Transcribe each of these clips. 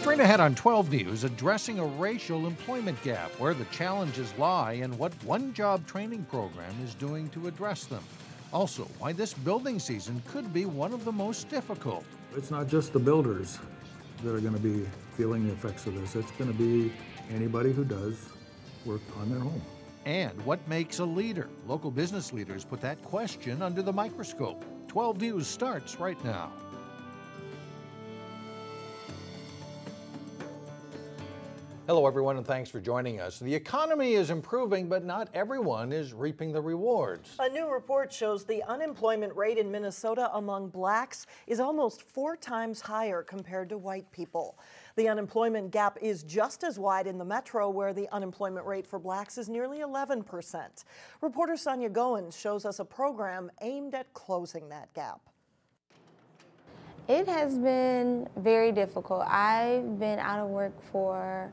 Straight ahead on 12 News, addressing a racial employment gap, where the challenges lie and what one job training program is doing to address them. Also, why this building season could be one of the most difficult. It's not just the builders that are going to be feeling the effects of this. It's going to be anybody who does work on their home. And what makes a leader? Local business leaders put that question under the microscope. 12 News starts right now. Hello, everyone, and thanks for joining us. The economy is improving, but not everyone is reaping the rewards. A new report shows the unemployment rate in Minnesota among blacks is almost 4 times higher compared to white people. The unemployment gap is just as wide in the metro, where the unemployment rate for blacks is nearly 11%. Reporter Sonia Goins shows us a program aimed at closing that gap. It has been very difficult. I've been out of work for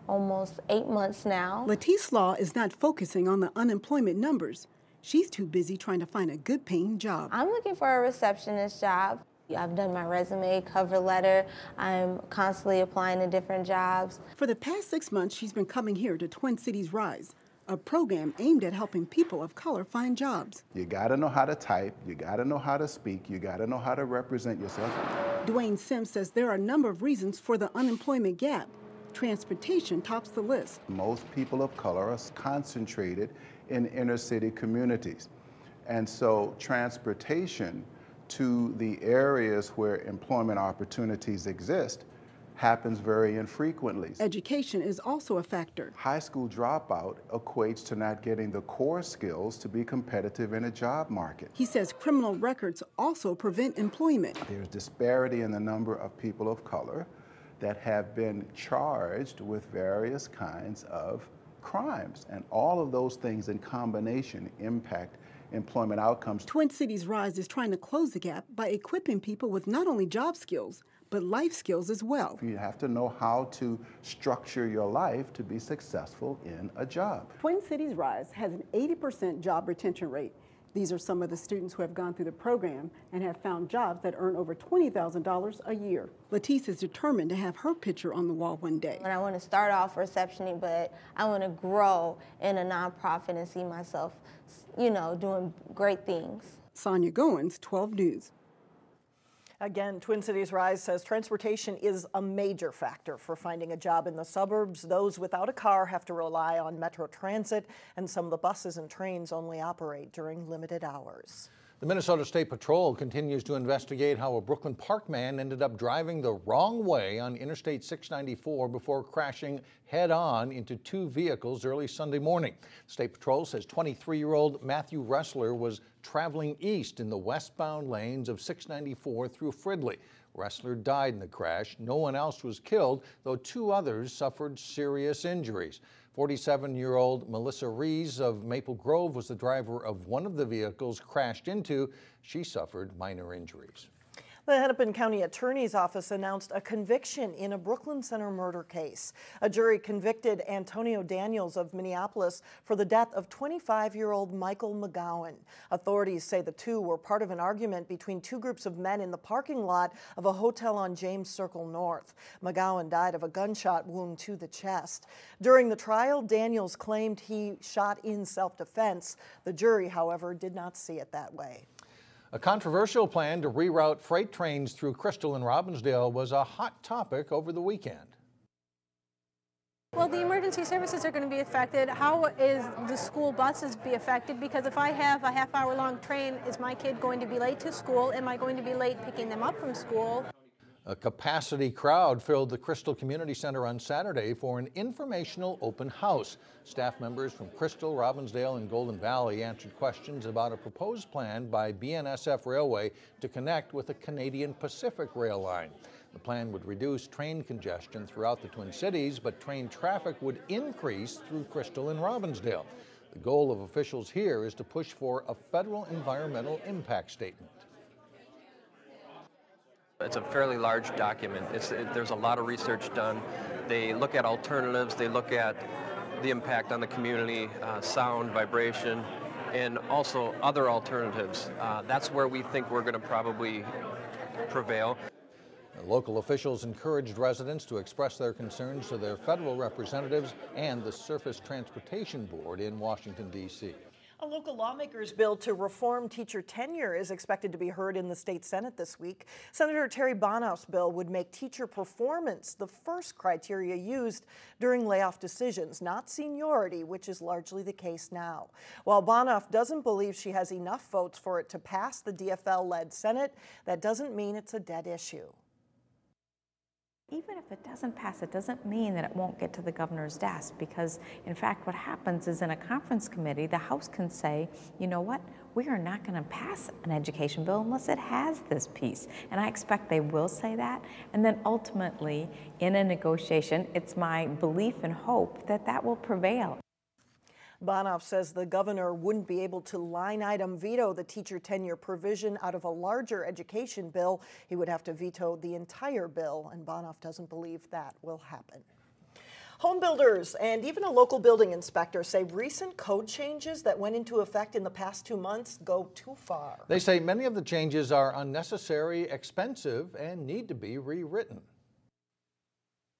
almost 8 months now. Latisse Law is not focusing on the unemployment numbers. She's too busy trying to find a good paying job. I'm looking for a receptionist job. I've done my resume, cover letter. I'm constantly applying to different jobs. For the past 6 months, she's been coming here to Twin Cities Rise, a program aimed at helping people of color find jobs. You gotta know how to type, you gotta know how to speak, you gotta know how to represent yourself. Dwayne Sims says there are a number of reasons for the unemployment gap. Transportation tops the list. Most people of color are concentrated in inner city communities. And so transportation to the areas where employment opportunities exist happens very infrequently. Education is also a factor. High school dropout equates to not getting the core skills to be competitive in a job market. He says criminal records also prevent employment. There's disparity in the number of people of color that have been charged with various kinds of crimes. And all of those things in combination impact employment outcomes. Twin Cities Rise is trying to close the gap by equipping people with not only job skills, but life skills as well. You have to know how to structure your life to be successful in a job. Twin Cities Rise has an 80% job retention rate. These are some of the students who have gone through the program and have found jobs that earn over $20,000 a year. Latisse is determined to have her picture on the wall one day. And I want to start off receptioning, but I want to grow in a nonprofit and see myself, doing great things. Sonia Goins, 12 News. Again, Twin Cities Rise says transportation is a major factor for finding a job in the suburbs. Those without a car have to rely on Metro Transit, and some of the buses and trains only operate during limited hours. The Minnesota State Patrol continues to investigate how a Brooklyn Park man ended up driving the wrong way on Interstate 694 before crashing head-on into 2 vehicles early Sunday morning. State Patrol says 23-year-old Matthew Ressler was traveling east in the westbound lanes of 694 through Fridley. Ressler died in the crash. No one else was killed, though 2 others suffered serious injuries. 47-year-old Melissa Rees of Maple Grove was the driver of one of the vehicles crashed into. She suffered minor injuries. The Hennepin County Attorney's Office announced a conviction in a Brooklyn Center murder case. A jury convicted Antonio Daniels of Minneapolis for the death of 25-year-old Michael McGowan. Authorities say the two were part of an argument between 2 groups of men in the parking lot of a hotel on James Circle North. McGowan died of a gunshot wound to the chest. During the trial, Daniels claimed he shot in self-defense. The jury, however, did not see it that way. A controversial plan to reroute freight trains through Crystal and Robbinsdale was a hot topic over the weekend. Well, the emergency services are going to be affected. How is the school buses be affected? Because if I have a half-hour-long train, is my kid going to be late to school? Am I going to be late picking them up from school? A capacity crowd filled the Crystal Community Center on Saturday for an informational open house. Staff members from Crystal, Robbinsdale, and Golden Valley answered questions about a proposed plan by BNSF Railway to connect with the Canadian Pacific Rail line. The plan would reduce train congestion throughout the Twin Cities, but train traffic would increase through Crystal and Robbinsdale. The goal of officials here is to push for a federal environmental impact statement. It's a fairly large document. There's a lot of research done. They look at alternatives, they look at the impact on the community, sound, vibration, and also other alternatives. That's where we think we're going to probably prevail. Local officials encouraged residents to express their concerns to their federal representatives and the Surface Transportation Board in Washington, D.C. A local lawmaker's bill to reform teacher tenure is expected to be heard in the state Senate this week. Senator Terry Bonoff's bill would make teacher performance the first criteria used during layoff decisions, not seniority, which is largely the case now. While Bonoff doesn't believe she has enough votes for it to pass the DFL-led Senate, that doesn't mean it's a dead issue. Even if it doesn't pass, it doesn't mean that it won't get to the governor's desk, because in fact what happens is in a conference committee, the House can say, you know what, we are not going to pass an education bill unless it has this piece. And I expect they will say that. And then ultimately, in a negotiation, it's my belief and hope that that will prevail. Bonoff says the governor wouldn't be able to line-item veto the teacher tenure provision out of a larger education bill. He would have to veto the entire bill, and Bonoff doesn't believe that will happen. Home builders and even a local building inspector say recent code changes that went into effect in the past 2 months go too far. They say many of the changes are unnecessary, expensive, and need to be rewritten.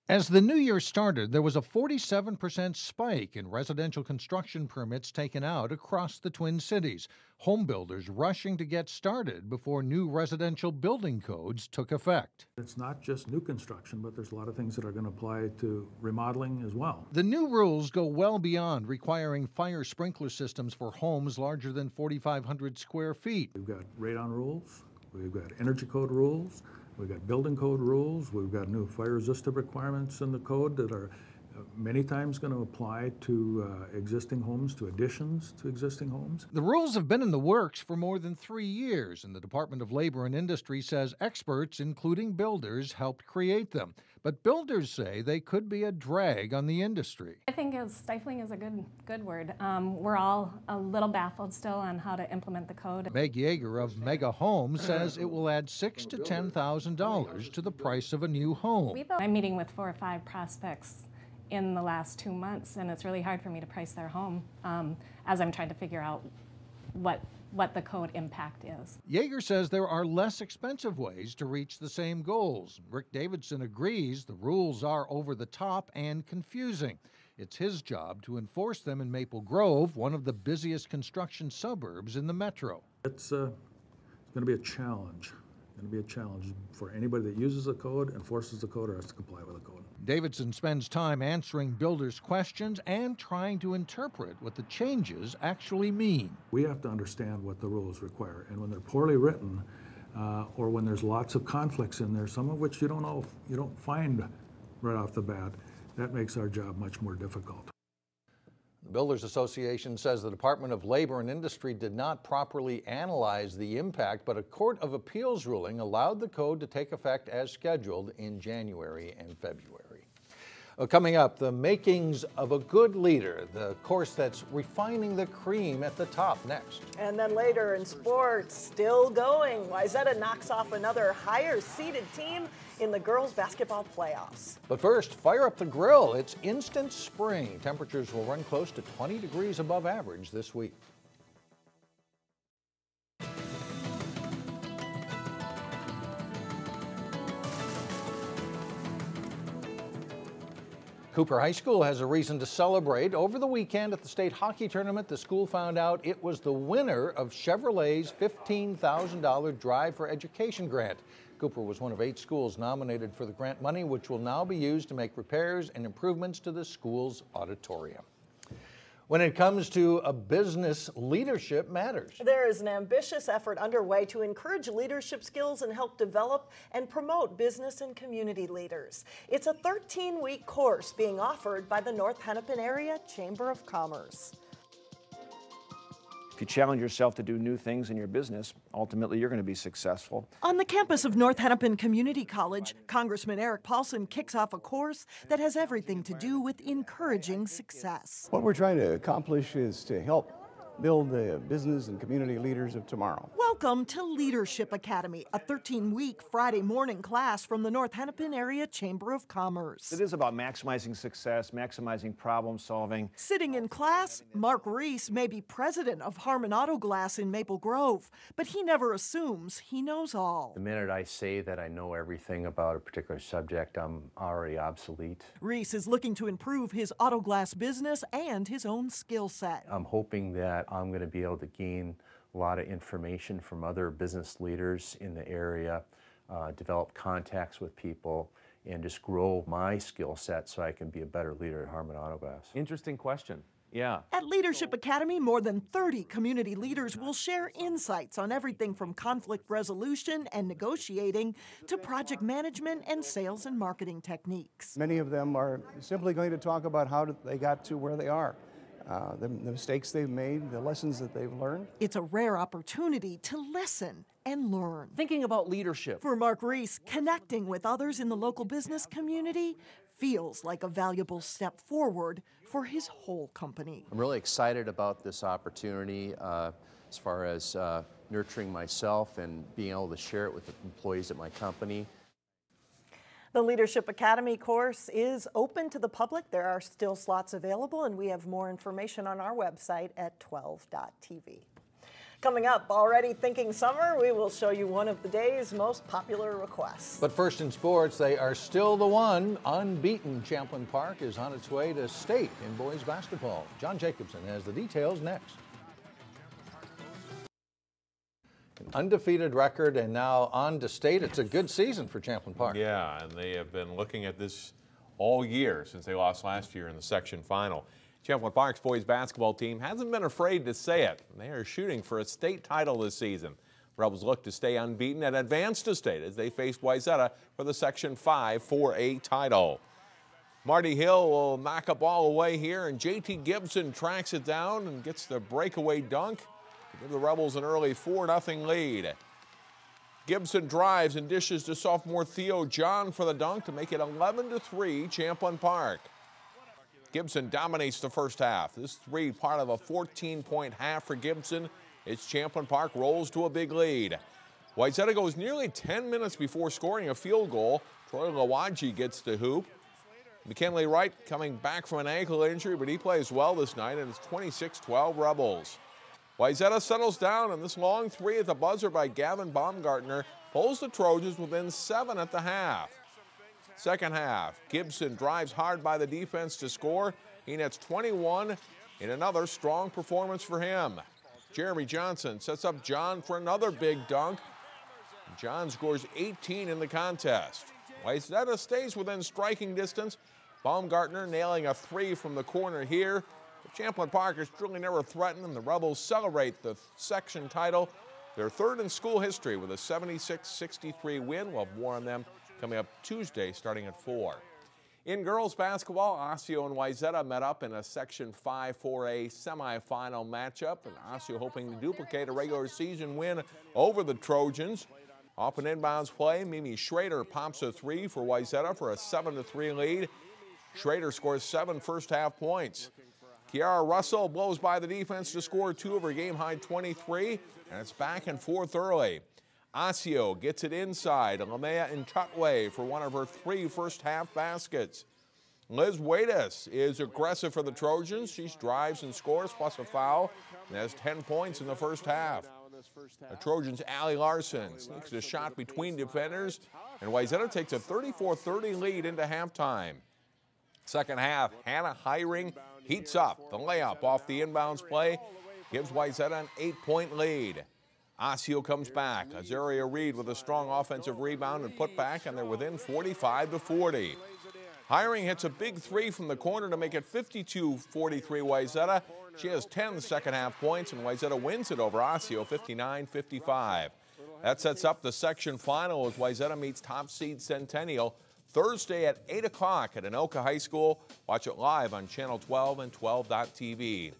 As the new year started, there was a 47% spike in residential construction permits taken out across the Twin Cities. Home builders rushing to get started before new residential building codes took effect. It's not just new construction, but there's a lot of things that are going to apply to remodeling as well. The new rules go well beyond requiring fire sprinkler systems for homes larger than 4,500 square feet. We've got radon rules, we've got energy code rules, we've got building code rules, we've got new fire resistive requirements in the code that are many times going to apply to existing homes, to additions to existing homes. The rules have been in the works for more than 3 years, and the Department of Labor and Industry says experts, including builders, helped create them. But builders say they could be a drag on the industry. I think stifling is a good word. We're all a little baffled still on how to implement the code. Meg Yeager of Mega Homes says it will add $6,000 to $10,000 to the price of a new home. I'm meeting with 4 or 5 prospects in the last 2 months, and it's really hard for me to price their home as I'm trying to figure out what the code impact is. Yeager says there are less expensive ways to reach the same goals. Rick Davidson agrees the rules are over the top and confusing. It's his job to enforce them in Maple Grove, one of the busiest construction suburbs in the metro. It's going to be a challenge. It's going to be a challenge for anybody that uses the code, enforces the code, or has to comply with the code. Davidson spends time answering builders' questions and trying to interpret what the changes actually mean. We have to understand what the rules require, and when they're poorly written, or when there's lots of conflicts in there, some of which you don't find right off the bat, that makes our job much more difficult. The Builders Association says the Department of Labor and Industry did not properly analyze the impact, but a Court of Appeals ruling allowed the code to take effect as scheduled in January and February. Coming up, the makings of a good leader, the course that's refining the cream at the top next. And then later in sports, still going, Wayzata knocks off another higher-seeded team in the girls' basketball playoffs. But first, fire up the grill. It's instant spring. Temperatures will run close to 20 degrees above average this week. Cooper High School has a reason to celebrate. Over the weekend at the state hockey tournament, the school found out it was the winner of Chevrolet's $15,000 Drive for Education grant. Cooper was one of 8 schools nominated for the grant money, which will now be used to make repairs and improvements to the school's auditorium. When it comes to a business, leadership matters. There is an ambitious effort underway to encourage leadership skills and help develop and promote business and community leaders. It's a 13-week course being offered by the North Hennepin Area Chamber of Commerce. If you challenge yourself to do new things in your business, ultimately you're going to be successful. On the campus of North Hennepin Community College, Congressman Eric Paulson kicks off a course that has everything to do with encouraging success. What we're trying to accomplish is to help build the business and community leaders of tomorrow. Welcome to Leadership Academy, a 13-week Friday morning class from the North Hennepin Area Chamber of Commerce. It is about maximizing success, maximizing problem solving. Sitting in class, Mark Reese may be president of Harmon Auto Glass in Maple Grove, but he never assumes he knows all. The minute I say that I know everything about a particular subject, I'm already obsolete. Reese is looking to improve his auto glass business and his own skill set. I'm hoping that I'm going to be able to gain a lot of information from other business leaders in the area, develop contacts with people, and just grow my skill set so I can be a better leader at Harmon Auto Glass. Interesting question. Yeah. At Leadership Academy, more than 30 community leaders will share insights on everything from conflict resolution and negotiating to project management and sales and marketing techniques. Many of them are simply going to talk about how they got to where they are. The mistakes they've made, the lessons that they've learned. It's a rare opportunity to listen and learn. Thinking about leadership. For Mark Reese, connecting with others in the local business community feels like a valuable step forward for his whole company. I'm really excited about this opportunity as far as nurturing myself and being able to share it with the employees at my company. The Leadership Academy course is open to the public. There are still slots available, and we have more information on our website at 12.tv. Coming up, already thinking summer, we will show you one of the day's most popular requests. But first in sports, they are still the one. Unbeaten Champlin Park is on its way to state in boys basketball. John Jacobson has the details next. An undefeated record and now on to state. It's a good season for Champlin Park. Yeah, and they have been looking at this all year since they lost last year in the section final. Champlin Park's boys basketball team hasn't been afraid to say it. They are shooting for a state title this season. Rebels look to stay unbeaten and advance to state as they face Wayzata for the Section 5 4A title. Marty Hill will knock a ball away here, and JT Gibson tracks it down and gets the breakaway dunk to give the Rebels an early 4-0 lead. Gibson drives and dishes to sophomore Theo John for the dunk to make it 11-3 Champlin Park. Gibson dominates the first half. This three part of a 14-point half for Gibson. It's Champlin Park rolls to a big lead. Wayzata goes nearly 10 minutes before scoring a field goal. Troy Lawaji gets the hoop. McKinley Wright coming back from an ankle injury, but he plays well this night, and it's 26-12 Rebels. Wayzata settles down, and this long three at the buzzer by Gavin Baumgartner pulls the Trojans within 7 at the half. Second half, Gibson drives hard by the defense to score. He nets 21 in another strong performance for him. Jeremy Johnson sets up John for another big dunk. John scores 18 in the contest. Wayzata stays within striking distance. Baumgartner nailing a three from the corner here. The Champlin Park is truly never threatened, and the Rebels celebrate the section title, their third in school history, with a 76-63 win. We'll have more on them coming up Tuesday starting at 4. In girls basketball, Osseo and Wayzata met up in a Section 5 4A semifinal matchup, and Osseo hoping to duplicate a regular season win over the Trojans. Off an inbounds play, Mimi Schrader pops a three for Wayzata for a 7-3 lead. Schrader scores 7 first-half points. Kiara Russell blows by the defense to score 2 of her game-high 23, and it's back and forth early. Osseo gets it inside. Lamea Intutway for one of her 3 first-half baskets. Liz Wadas is aggressive for the Trojans. She drives and scores plus a foul and has 10 points in the first half. The Trojans' Allie Larson sneaks a shot between defenders, and Wayzata takes a 34-30 lead into halftime. Second half, Hannah Hiring heats up. The layup off the inbounds play gives Wayzata an 8-point lead. Osseo comes back. Azaria Reed with a strong offensive rebound and put back, and they're within 45-40. Hiring hits a big three from the corner to make it 52-43 Wayzata. She has 10 second-half points, and Wayzata wins it over Osseo 59-55. That sets up the section final as Wayzata meets top seed Centennial Thursday at 8 o'clock at Anoka High School. Watch it live on Channel 12 and 12.tv.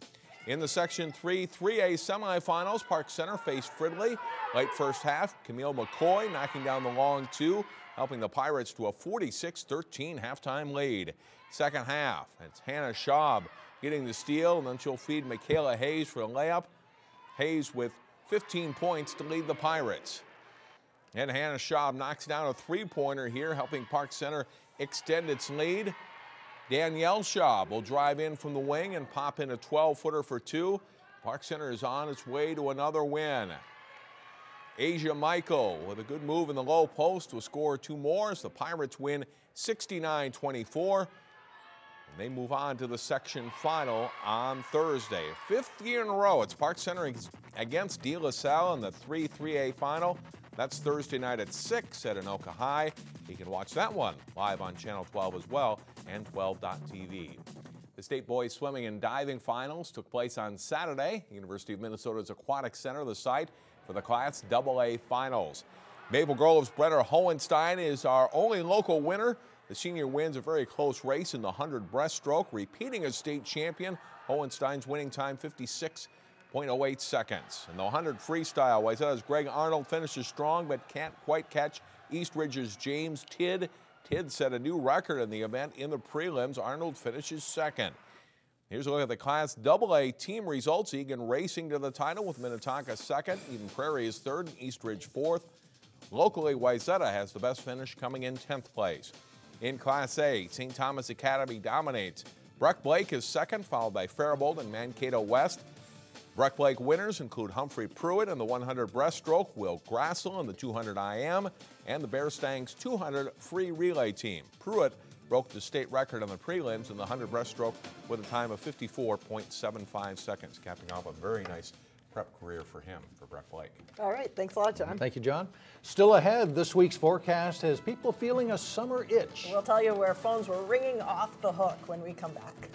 In the Section 3 3A semifinals, Park Center faced Fridley. Late first half, Camille McCoy knocking down the long two, helping the Pirates to a 46-13 halftime lead. Second half, it's Hannah Schaub getting the steal, and then she'll feed Michaela Hayes for a layup. Hayes with 15 points to lead the Pirates. And Hannah Schaub knocks down a three-pointer here, helping Park Center extend its lead. Danielle Schaub will drive in from the wing and pop in a 12-footer for two. Park Center is on its way to another win. Asia Michael with a good move in the low post will score two more as the Pirates win 69-24. And they move on to the section final on Thursday. Fifth year in a row, it's Park Center against De La Salle in the 3-3A final. That's Thursday night at 6 at Anoka High. You can watch that one live on Channel 12 as well and 12.tv. The state boys swimming and diving finals took place on Saturday. University of Minnesota's Aquatic Center, the site for the Class AA finals. Maple Grove's Brenner Hohenstein is our only local winner. The senior wins a very close race in the 100 breaststroke, repeating as state champion. Hohenstein's winning time 56.08 seconds. In the 100 freestyle, Wayzata's Greg Arnold finishes strong but can't quite catch East Ridge's James Tidd. Tidd set a new record in the event in the prelims. Arnold finishes second. Here's a look at the Class AA team results. Egan racing to the title with Minnetonka second. Eden Prairie is third and East Ridge fourth. Locally, Wayzata has the best finish, coming in 10th place. In Class A, St. Thomas Academy dominates. Breck Blake is second, followed by Faribault and Mankato West. Breck Blake winners include Humphrey Pruitt in the 100 breaststroke, Will Grassel in the 200 IM, and the Bear Stangs 200 free relay team. Pruitt broke the state record on the prelims in the 100 breaststroke with a time of 54.75 seconds, capping off a very nice prep career for him, for Breck Blake. All right, thanks a lot, John. Thank you, John. Still ahead, this week's forecast has people feeling a summer itch. We'll tell you where phones were ringing off the hook when we come back.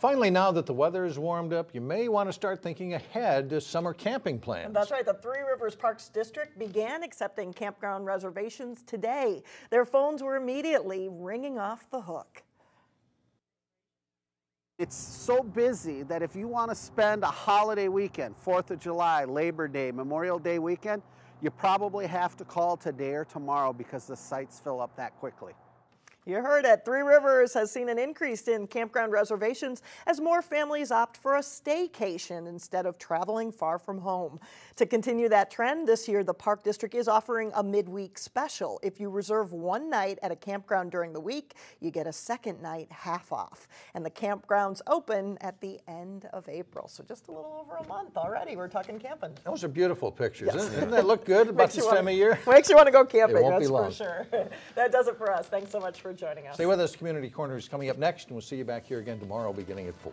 Finally, now that the weather is warmed up, you may want to start thinking ahead to summer camping plans. And that's right. The Three Rivers Parks District began accepting campground reservations today. Their phones were immediately ringing off the hook. It's so busy that if you want to spend a holiday weekend, 4th of July, Labor Day, Memorial Day weekend, you probably have to call today or tomorrow because the sites fill up that quickly. You heard it. Three Rivers has seen an increase in campground reservations as more families opt for a staycation instead of traveling far from home. To continue that trend, this year the Park District is offering a midweek special. If you reserve one night at a campground during the week, you get a second night half off. And the campgrounds open at the end of April. So just a little over a month already. We're talking camping. Those are beautiful pictures. Yes. Doesn't that look good about this time of year? Makes you want to go camping, It won't be that's long. for sure. That does it for us. Thanks so much for joining us. Stay with us. Community Corner is coming up next, and we'll see you back here again tomorrow beginning at 4.